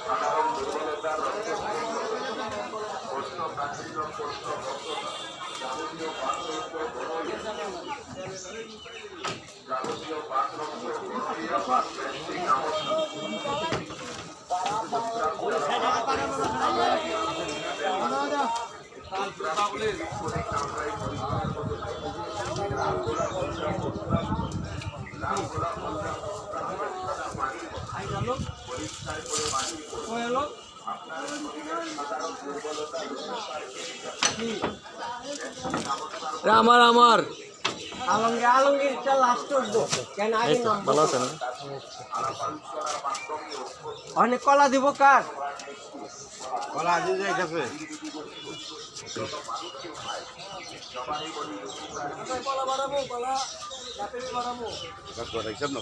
সাধারণ দুর্বলতা, প্রশ্ন প্রাচীন, প্রশ্ন ভক্ততা, যাবতীয় পার্থক্য যাবতীয় পার্থক্য আমার আমার আলমগীর লাস্ট কেন আগে ভালো আছে না? অনেক কলা দিব কার কলা আছে যাইতেছে কলা বাড়াবো কলা বাড়াবো হিসাব না